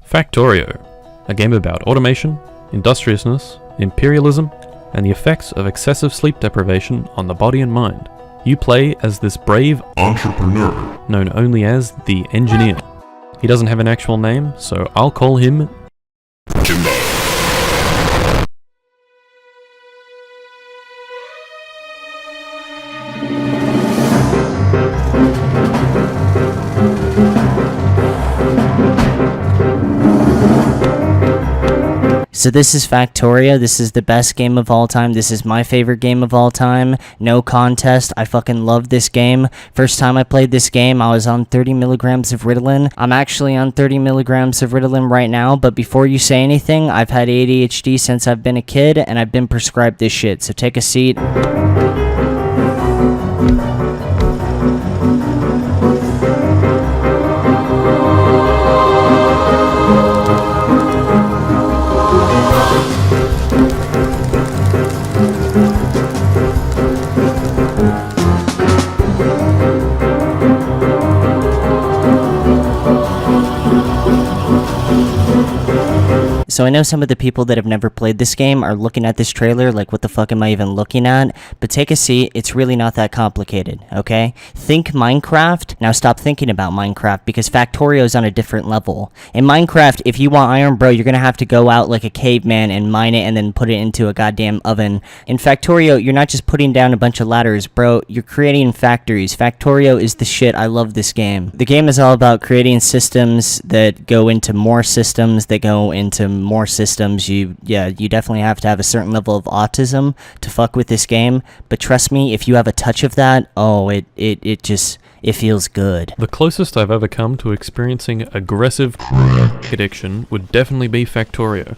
Factorio, a game about automation, industriousness, imperialism, and the effects of excessive sleep deprivation on the body and mind. You play as this brave entrepreneur, known only as the Engineer. He doesn't have an actual name, so I'll call him Jimbo. So this is Factorio. This is the best game of all time. This is my favorite game of all time. No contest. I fucking love this game. First time I played this game, I was on 30 milligrams of Ritalin. I'm actually on 30 milligrams of Ritalin right now, but before you say anything, I've had ADHD since I've been a kid, and I've been prescribed this shit. So take a seat. So I know some of the people that have never played this game are looking at this trailer like, what the fuck am I even looking at? But take a seat, it's really not that complicated, okay? Think Minecraft. Now stop thinking about Minecraft because Factorio is on a different level. In Minecraft, if you want iron, bro, you're gonna have to go out like a caveman and mine it and then put it into a goddamn oven. In Factorio, you're not just putting down a bunch of ladders, bro, you're creating factories. Factorio is the shit. I love this game. The game is all about creating systems that go into more systems that go into more systems. You definitely have to have a certain level of autism to fuck with this game, but trust me, if you have a touch of that, oh, it feels good. The closest I've ever come to experiencing aggressive crack addiction would definitely be Factorio.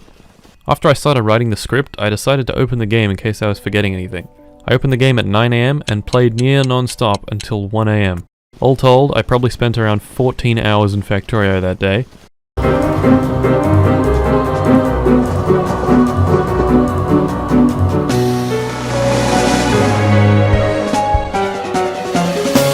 After I started writing the script, I decided to open the game in case I was forgetting anything. I opened the game at 9 AM and played near non-stop until 1 AM. All told, I probably spent around 14 hours in Factorio that day.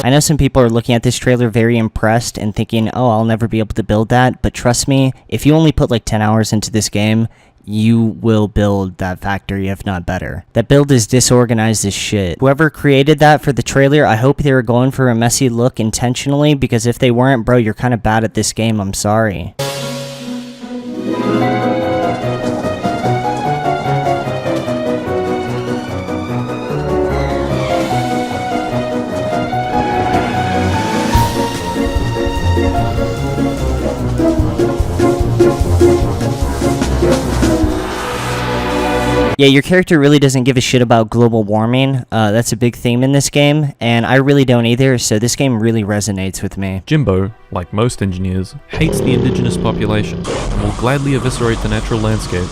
I know some people are looking at this trailer very impressed and thinking, oh, I'll never be able to build that, but trust me, if you only put like 10 hours into this game, you will build that factory, if not better. That build is disorganized as shit. Whoever created that for the trailer, I hope they were going for a messy look intentionally, because if they weren't, bro, you're kind of bad at this game, I'm sorry. Yeah, your character really doesn't give a shit about global warming. That's a big theme in this game, and I really don't either, so this game really resonates with me. Jimbo, like most engineers, hates the indigenous population and will gladly eviscerate the natural landscape,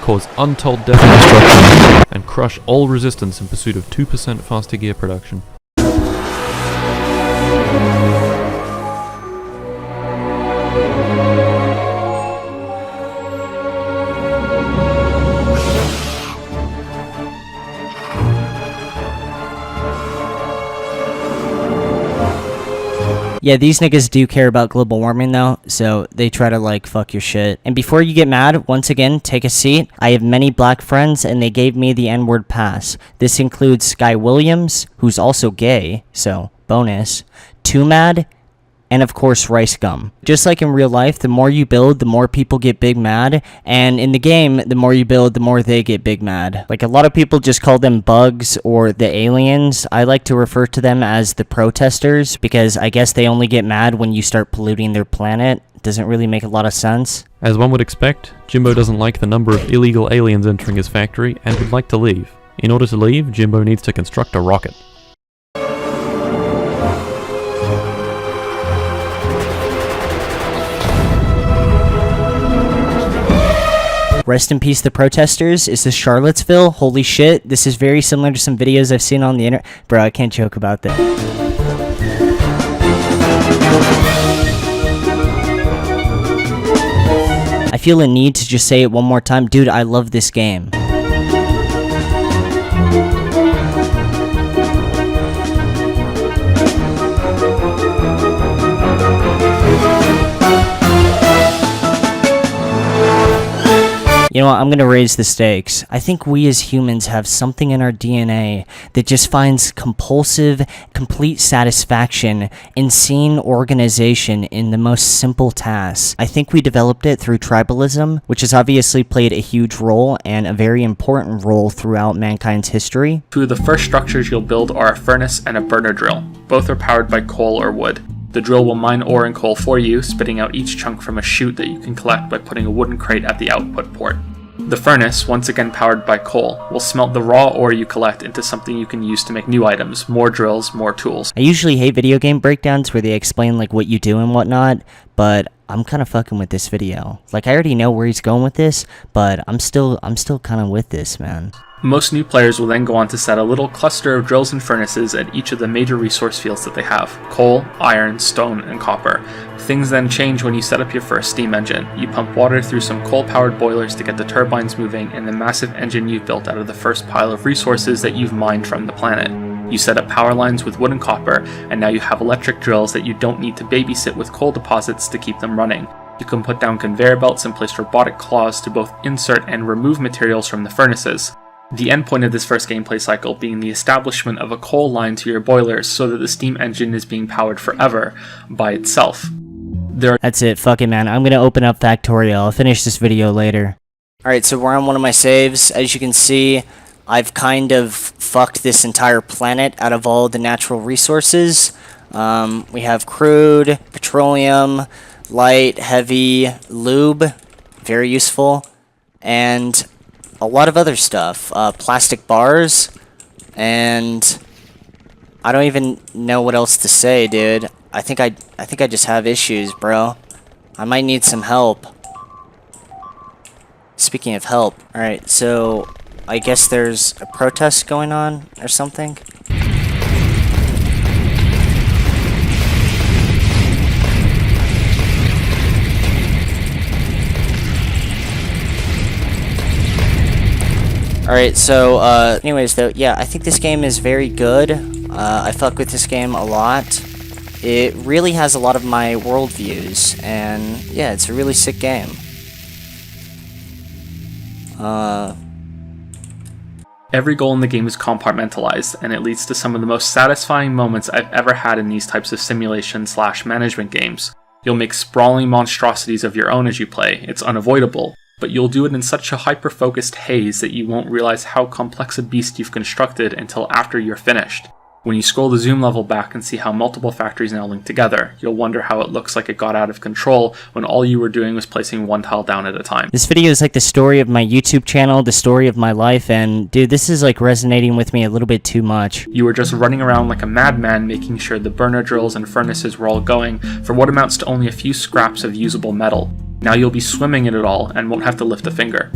cause untold death and destruction, and crush all resistance in pursuit of 2% faster gear production. Yeah, these niggas do care about global warming though, so they try to like fuck your shit. And before you get mad, once again, take a seat. I have many black friends and they gave me the N-word pass. This includes Sky Williams, who's also gay, so bonus, Too Mad, and of course Rice Gum. Just like in real life, the more you build, the more people get big mad, and in the game, the more you build, the more they get big mad. Like a lot of people just call them bugs or the aliens. I like to refer to them as the protesters, because I guess they only get mad when you start polluting their planet. Doesn't really make a lot of sense. As one would expect, Jimbo doesn't like the number of illegal aliens entering his factory and would like to leave. In order to leave, Jimbo needs to construct a rocket. Rest in peace, the protesters. Is this Charlottesville? Holy shit. This is very similar to some videos I've seen on the internet. Bro, I can't joke about that. I feel a need to just say it one more time. Dude, I love this game. You know what, I'm gonna raise the stakes. I think we as humans have something in our DNA that just finds compulsive, complete satisfaction in seeing organization in the most simple tasks. I think we developed it through tribalism, which has obviously played a huge role and a very important role throughout mankind's history. Two of the first structures you'll build are a furnace and a burner drill. Both are powered by coal or wood. The drill will mine ore and coal for you, spitting out each chunk from a chute that you can collect by putting a wooden crate at the output port. The furnace, once again powered by coal, will smelt the raw ore you collect into something you can use to make new items, more drills, more tools. I usually hate video game breakdowns where they explain like what you do and whatnot, but I'm kind of fucking with this video. Like, I already know where he's going with this, but I'm still kind of with this, man. Most new players will then go on to set a little cluster of drills and furnaces at each of the major resource fields that they have: coal, iron, stone, and copper. Things then change when you set up your first steam engine. You pump water through some coal-powered boilers to get the turbines moving and the massive engine you've built out of the first pile of resources that you've mined from the planet. You set up power lines with wood and copper, and now you have electric drills that you don't need to babysit with coal deposits to keep them running. You can put down conveyor belts and place robotic claws to both insert and remove materials from the furnaces. The endpoint of this first gameplay cycle being the establishment of a coal line to your boilers so that the steam engine is being powered forever by itself. That's it, fuck it, man. I'm gonna open up Factorio. I'll finish this video later. Alright, so we're on one of my saves. As you can see, I've kind of fucked this entire planet out of all the natural resources. We have crude, petroleum, light, heavy, lube, very useful, and a lot of other stuff. Plastic bars, and I don't even know what else to say, dude. I think I just have issues, bro. I might need some help. Speaking of help, alright, so I guess there's a protest going on or something. Alright, so, anyways though, yeah, I think this game is very good. I fuck with this game a lot. It really has a lot of my worldviews, and yeah, it's a really sick game. Every goal in the game is compartmentalized, and it leads to some of the most satisfying moments I've ever had in these types of simulation/management games. You'll make sprawling monstrosities of your own as you play, it's unavoidable, but you'll do it in such a hyper-focused haze that you won't realize how complex a beast you've constructed until after you're finished. When you scroll the zoom level back and see how multiple factories now link together, you'll wonder how it looks like it got out of control when all you were doing was placing one tile down at a time. This video is like the story of my YouTube channel, the story of my life, and dude, this is like resonating with me a little bit too much. You were just running around like a madman making sure the burner drills and furnaces were all going for what amounts to only a few scraps of usable metal. Now you'll be swimming in it all and won't have to lift a finger.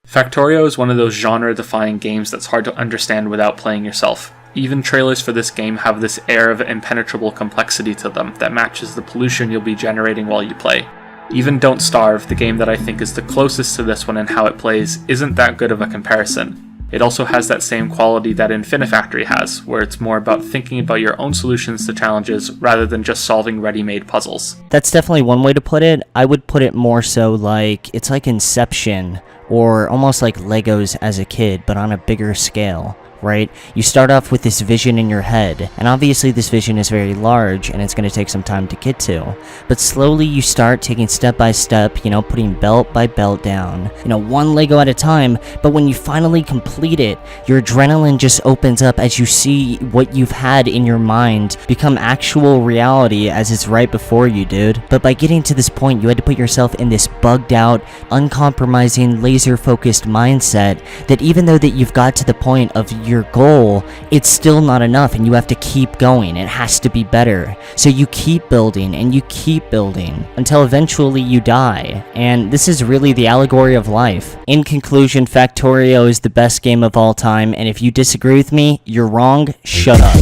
Factorio is one of those genre-defying games that's hard to understand without playing yourself. Even trailers for this game have this air of impenetrable complexity to them that matches the pollution you'll be generating while you play. Even Don't Starve, the game that I think is the closest to this one in how it plays, isn't that good of a comparison. It also has that same quality that Infinifactory has, where it's more about thinking about your own solutions to challenges rather than just solving ready-made puzzles. That's definitely one way to put it. I would put it more so like, it's like Inception, or almost like Legos as a kid, but on a bigger scale. Right? You start off with this vision in your head, and obviously this vision is very large and it's going to take some time to get to, but slowly you start taking step by step, you know, putting belt by belt down, you know, one Lego at a time. But when you finally complete it, your adrenaline just opens up as you see what you've had in your mind become actual reality as it's right before you, dude. But by getting to this point, you had to put yourself in this bugged out, uncompromising, laser focused mindset that even though that you've got to the point of your goal, it's still not enough, and you have to keep going. It has to be better. So you keep building and you keep building until eventually you die. And this is really the allegory of life. In conclusion, Factorio is the best game of all time, and if you disagree with me, you're wrong. Shut up. Do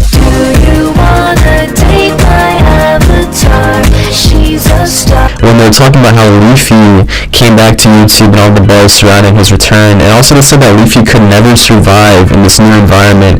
you wanna take my avatar? She's a star. When they're talking about how Leafy came back to YouTube and all the buzz surrounding his return, and also they said that Leafy could never survive in this new environment